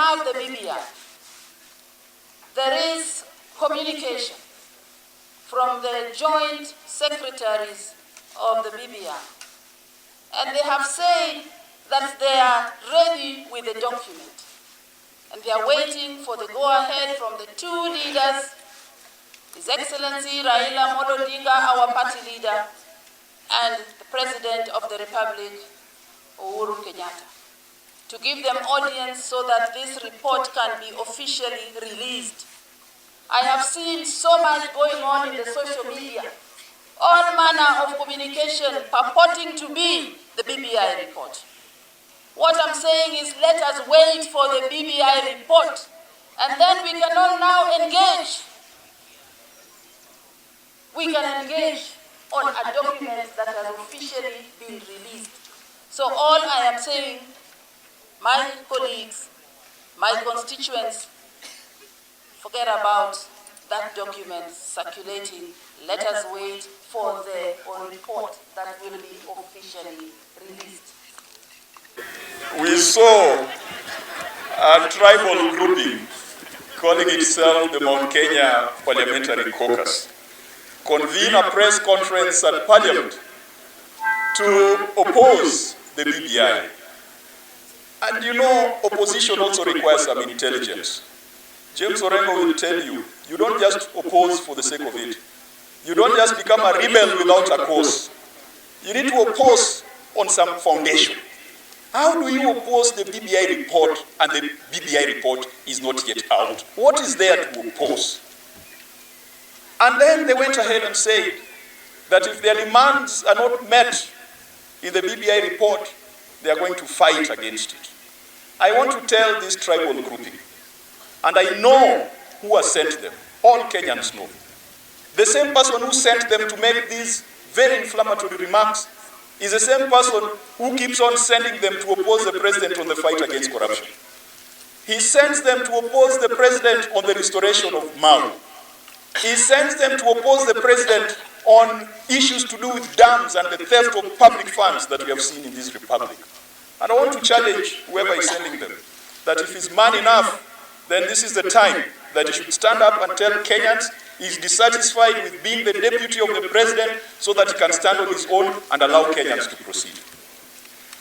have the BBI, there is communication from the joint secretaries of the BBI, and they have said that they are ready with the document, and they are waiting for the go-ahead from the two leaders, His Excellency Raila Amolo Odinga, our party leader, and the President of the Republic, Uhuru Kenyatta, to give them audience so that this report can be officially released. I have seen so much going on in the social media, all manner of communication purporting to be the BBI report. What I'm saying is, let us wait for the BBI report, and then we can all now engage. We can engage on a document that has officially been released. So all I am saying, my colleagues, my constituents, forget about that document circulating. Let us wait for the report that will be officially released. We saw a tribal grouping calling itself the Mount Kenya Parliamentary Caucus convene a press conference at Parliament to oppose the BBI. And you know, opposition also requires some intelligence. James Orengo will tell you, you don't just oppose for the sake of it. You don't just become a rebel without a cause. You need to oppose on some foundation. How do you oppose the BBI report and the BBI report is not yet out? What is there to oppose? And then they went ahead and said that if their demands are not met in the BBI report, they are going to fight against it. I want to tell this tribal grouping, and I know who has sent them. All Kenyans know. The same person who sent them to make these very inflammatory remarks is the same person who keeps on sending them to oppose the president on the fight against corruption. He sends them to oppose the president on the restoration of Mau. He sends them to oppose the president on issues to do with dams and the theft of public funds that we have seen in this republic. And I want to challenge whoever is sending them that if he's man enough, then this is the time that he should stand up and tell Kenyans he's dissatisfied with being the deputy of the president so that he can stand on his own and allow Kenyans to proceed.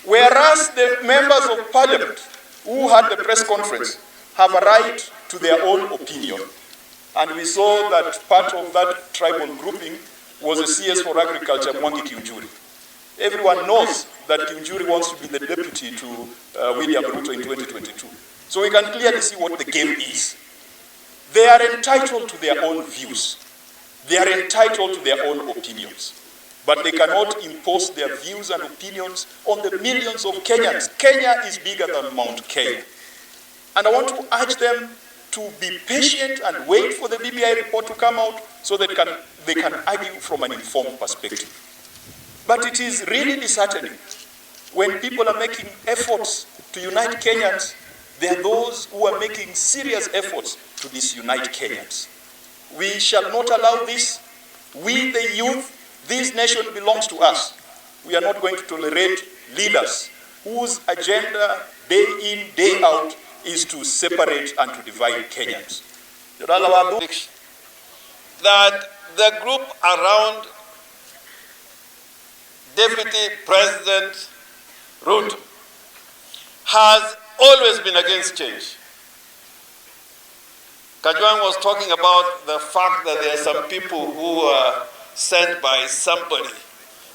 Whereas the members of parliament who had the press conference have a right to their own opinion. And we saw that part of that tribal grouping was the CS for Agriculture, Mwangi Kiunjuri. Everyone knows that Kiunjuri wants to be the deputy to William Ruto in 2022. So we can clearly see what the game is. They are entitled to their own views. They are entitled to their own opinions. But they cannot impose their views and opinions on the millions of Kenyans. Kenya is bigger than Mount Kenya. And I want to urge them to be patient and wait for the BBI report to come out so that they can argue from an informed perspective. But it is really disheartening when people are making efforts to unite Kenyans. There are those who are making serious efforts to disunite Kenyans. We shall not allow this. We, the youth, this nation belongs to us. We are not going to tolerate leaders whose agenda, day in, day out, is to separate and to divide Kenyans. That the group around Deputy President RUTO has always been against change. Kajwang was talking about the fact that there are some people who are sent by somebody.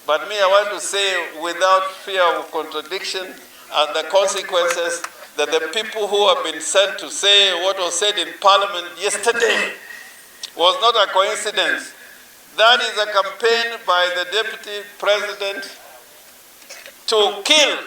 But me, I want to say, without fear of contradiction and the consequences, that the people who have been sent to say what was said in Parliament yesterday was not a coincidence. That is a campaign by the Deputy President to kill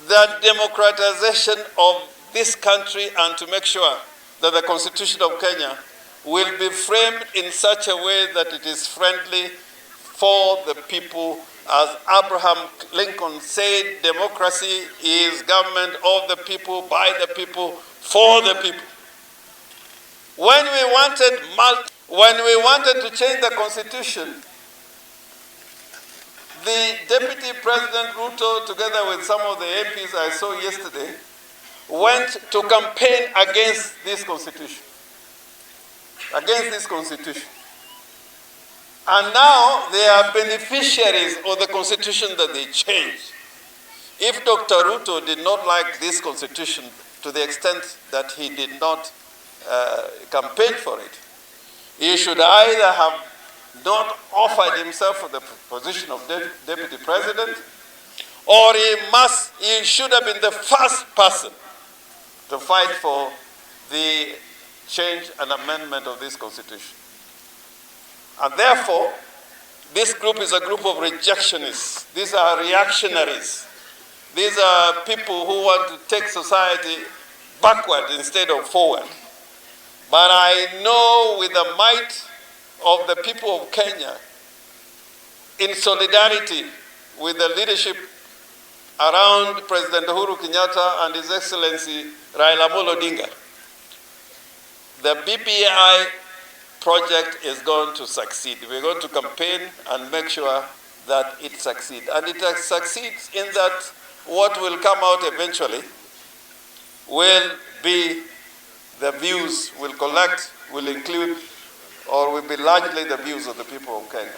the democratization of this country and to make sure that the Constitution of Kenya will be framed in such a way that it is friendly for the people. As Abraham Lincoln said, democracy is government of the people, by the people, for the people. When we wanted to change the Constitution, the Deputy President RUTO, together with some of the MPs I saw yesterday, went to campaign against this constitution. Against this constitution. And now they are beneficiaries of the constitution that they changed. If Dr. RUTO did not like this constitution to the extent that he did not campaign for it, he should either have not offered himself for the position of deputy president, or he should have been the first person to fight for the change and amendment of this constitution. And therefore, this group is a group of rejectionists. These are reactionaries. These are people who want to take society backward instead of forward. But I know with the might of the people of Kenya, in solidarity with the leadership around President Uhuru Kenyatta and His Excellency Raila Amolo Odinga, the BBI project is going to succeed. We're going to campaign and make sure that it succeeds. And it succeeds in that what will come out eventually will be the views we'll collect, will include, or will be largely the views of the people of Kenya.